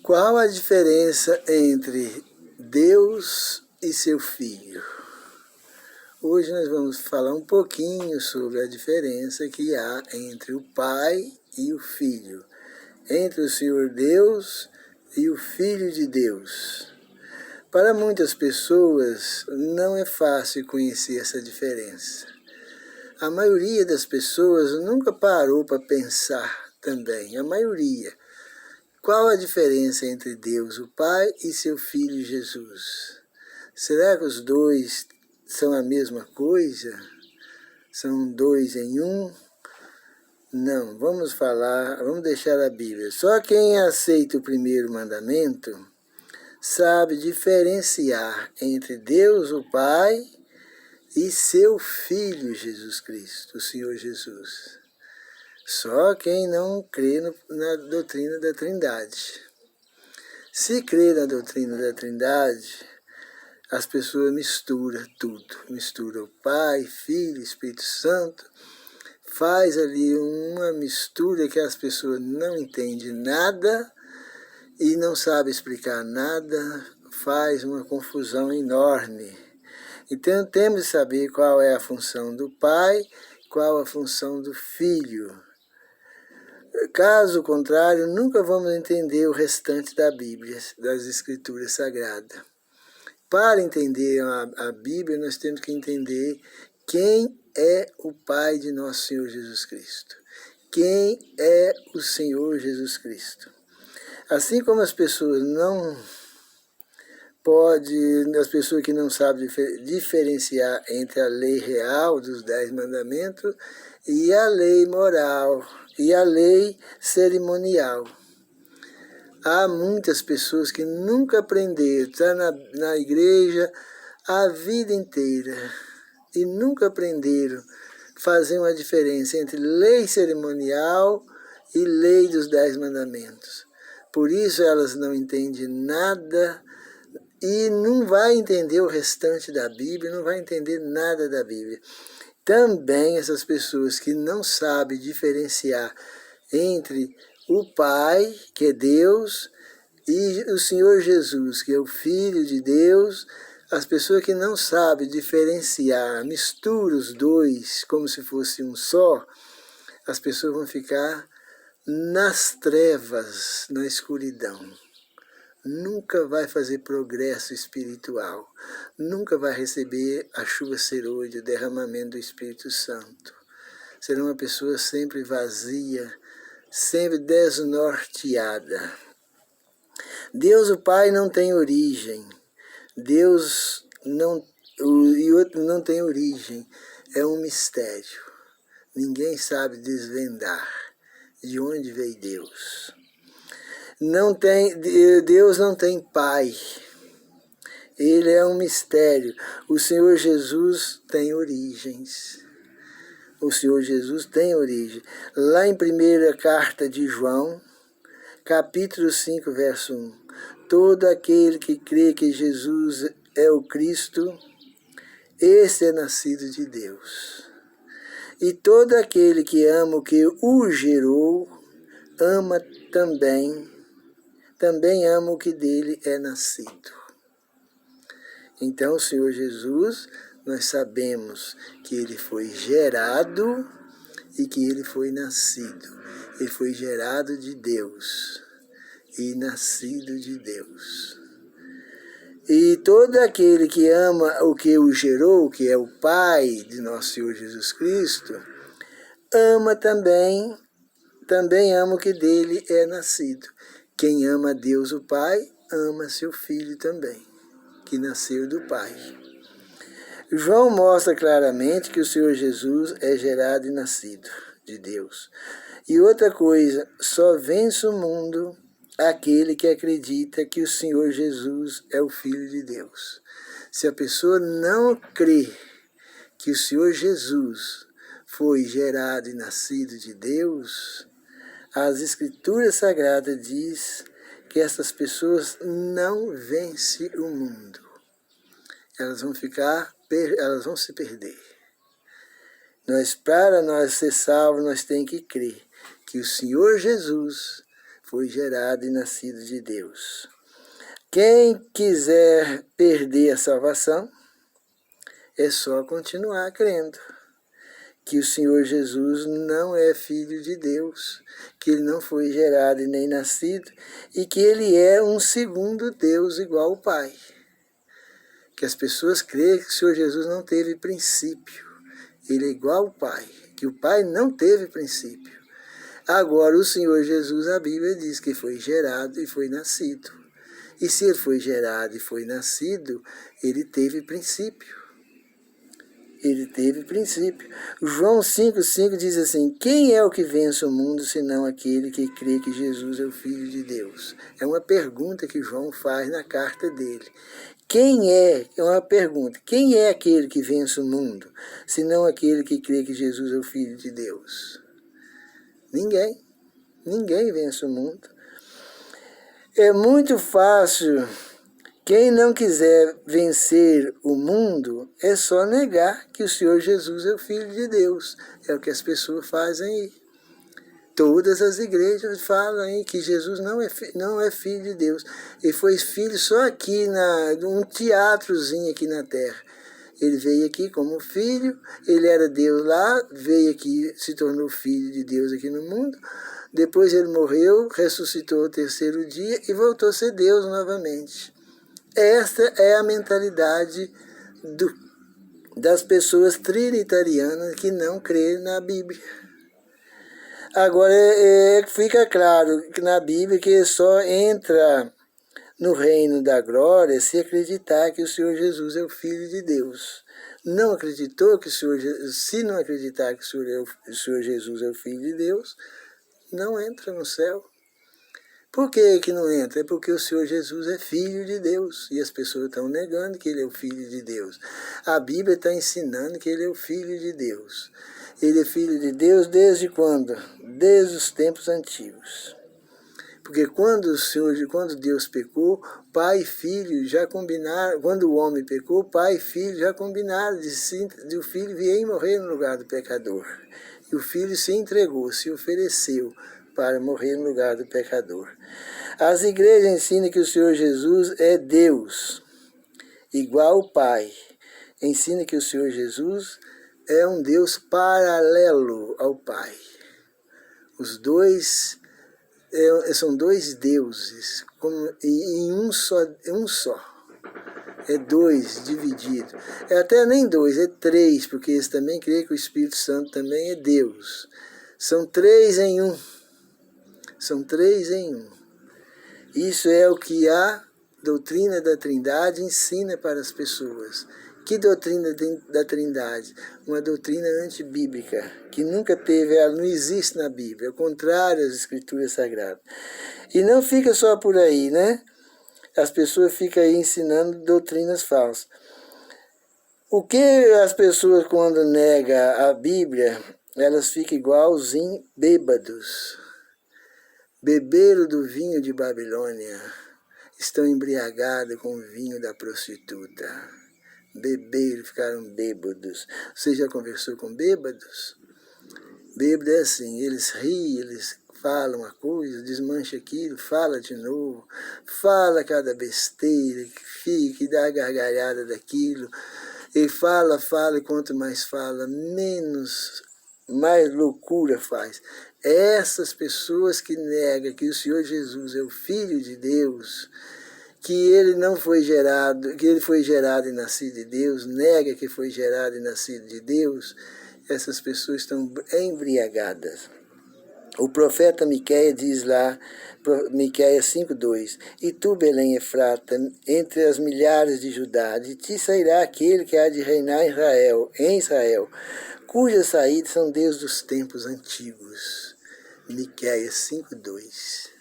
Qual a diferença entre Deus e seu Filho? Hoje nós vamos falar um pouquinho sobre a diferença que há entre o Pai e o Filho, entre o Senhor Deus e o Filho de Deus. Para muitas pessoas não é fácil conhecer essa diferença. A maioria das pessoas nunca parou para pensar também, a maioria. Qual a diferença entre Deus, o Pai, e seu Filho Jesus? Será que os dois são a mesma coisa? São dois em um? Não, vamos deixar a Bíblia. Só quem aceita o primeiro mandamento sabe diferenciar entre Deus, o Pai, e seu Filho Jesus Cristo, o Senhor Jesus. Só quem não crê na doutrina da Trindade. Se crê na doutrina da Trindade, as pessoas misturam tudo. Misturam o Pai, Filho, Espírito Santo. Faz ali uma mistura que as pessoas não entendem nada e não sabem explicar nada. Faz uma confusão enorme. Então temos de saber qual é a função do Pai, qual a função do Filho. Caso contrário, nunca vamos entender o restante da Bíblia, das Escrituras Sagradas. Para entender a Bíblia, nós temos que entender quem é o Pai de nosso Senhor Jesus Cristo. Quem é o Senhor Jesus Cristo. Assim como as pessoas que não sabem diferenciar entre a lei real dos 10 mandamentos e a lei moral e a lei cerimonial. Há muitas pessoas que nunca aprenderam, estão na igreja a vida inteira e nunca aprenderam a fazer uma diferença entre lei cerimonial e lei dos 10 mandamentos. Por isso elas não entendem nada e não vai entender o restante da Bíblia, não vai entender nada da Bíblia. Também essas pessoas que não sabem diferenciar entre o Pai, que é Deus, e o Senhor Jesus, que é o Filho de Deus, as pessoas que não sabem diferenciar, misturam os dois como se fosse um só, as pessoas vão ficar nas trevas, na escuridão. Nunca vai fazer progresso espiritual, nunca vai receber a chuva serôdia, o derramamento do Espírito Santo. Será uma pessoa sempre vazia, sempre desnorteada. Deus, o Pai, não tem origem. Deus não tem origem, é um mistério. Ninguém sabe desvendar de onde veio Deus. Deus não tem pai, ele é um mistério. O Senhor Jesus tem origens. O Senhor Jesus tem origem. Lá em 1ª carta de João, capítulo 5, verso 1. Todo aquele que crê que Jesus é o Cristo, esse é nascido de Deus. E todo aquele que ama o que o gerou, ama também ama o que dele é nascido. Então, o Senhor Jesus, nós sabemos que ele foi gerado e que ele foi nascido. Ele foi gerado de Deus e nascido de Deus. E todo aquele que ama o que o gerou, que é o Pai de nosso Senhor Jesus Cristo, ama também ama o que dele é nascido. Quem ama Deus, o Pai, ama seu Filho também, que nasceu do Pai. João mostra claramente que o Senhor Jesus é gerado e nascido de Deus. E outra coisa, só vence o mundo aquele que acredita que o Senhor Jesus é o Filho de Deus. Se a pessoa não crê que o Senhor Jesus foi gerado e nascido de Deus, as Escrituras Sagradas diz que essas pessoas não vencem o mundo. Elas vão se perder. Para nós ser salvos, nós temos que crer que o Senhor Jesus foi gerado e nascido de Deus. Quem quiser perder a salvação, é só continuar crendo que o Senhor Jesus não é Filho de Deus, que Ele não foi gerado e nem nascido, e que Ele é um segundo Deus igual ao Pai. Que as pessoas creem que o Senhor Jesus não teve princípio, Ele é igual ao Pai, que o Pai não teve princípio. Agora o Senhor Jesus, a Bíblia diz que foi gerado e foi nascido. E se Ele foi gerado e foi nascido, Ele teve princípio. Ele teve princípio. João 5,5 diz assim: quem é o que vence o mundo, senão aquele que crê que Jesus é o Filho de Deus? É uma pergunta que João faz na carta dele. É uma pergunta. Quem é aquele que vence o mundo, senão aquele que crê que Jesus é o Filho de Deus? Ninguém. Ninguém vence o mundo. É muito fácil. Quem não quiser vencer o mundo, é só negar que o Senhor Jesus é o Filho de Deus. É o que as pessoas fazem aí. Todas as igrejas falam aí que Jesus não é Filho de Deus. Ele foi filho só aqui, num teatrozinho aqui na terra. Ele veio aqui como filho, ele era Deus lá, veio aqui, se tornou Filho de Deus aqui no mundo. Depois ele morreu, ressuscitou ao terceiro dia e voltou a ser Deus novamente. Esta é a mentalidade das pessoas trinitarianas que não creem na Bíblia. Agora, fica claro que na Bíblia que só entra no reino da glória se acreditar que o Senhor Jesus é o Filho de Deus. Não acreditou que se não acreditar que o Senhor Jesus é o Filho de Deus, não entra no céu. Por que não entra? É porque o Senhor Jesus é Filho de Deus. E as pessoas estão negando que Ele é o Filho de Deus. A Bíblia está ensinando que Ele é o Filho de Deus. Ele é Filho de Deus desde quando? Desde os tempos antigos. Porque quando Deus pecou, pai e filho já combinaram. Quando o homem pecou, pai e filho já combinaram de o filho vir e morrer no lugar do pecador. E o filho se entregou, se ofereceu para morrer no lugar do pecador. As igrejas ensinam que o Senhor Jesus é Deus, igual ao Pai. Ensina que o Senhor Jesus é um Deus paralelo ao Pai. Os dois são dois deuses, em um só. É dois dividido. É até nem dois, é três, porque eles também creem que o Espírito Santo também é Deus. São três em um. São três em um. Isso é o que a doutrina da Trindade ensina para as pessoas. Que doutrina da Trindade? Uma doutrina antibíblica, que nunca teve, ela não existe na Bíblia, ao contrário às Escrituras Sagradas. E não fica só por aí, né? As pessoas ficam aí ensinando doutrinas falsas. O que as pessoas, quando negam a Bíblia, elas ficam igualzinho bêbados. Beberam do vinho de Babilônia, estão embriagados com o vinho da prostituta. Beberam, ficaram bêbados. Você já conversou com bêbados? Bêbado é assim, eles riem, eles falam uma coisa, desmancha aquilo, fala de novo, fala cada besteira, que fica e dá a gargalhada daquilo. E fala, e quanto mais fala, mais loucura faz. Essas pessoas que negam que o Senhor Jesus é o Filho de Deus, que ele não foi gerado, que ele foi gerado e nascido de Deus, nega que foi gerado e nascido de Deus, essas pessoas estão embriagadas. O profeta Miqueias diz lá, Miqueias 5,2: E tu, Belém Efrata, entre as milhares de Judá, de ti sairá aquele que há de reinar em Israel, cujas saídas são desde os tempos antigos. Miqueias 5,2.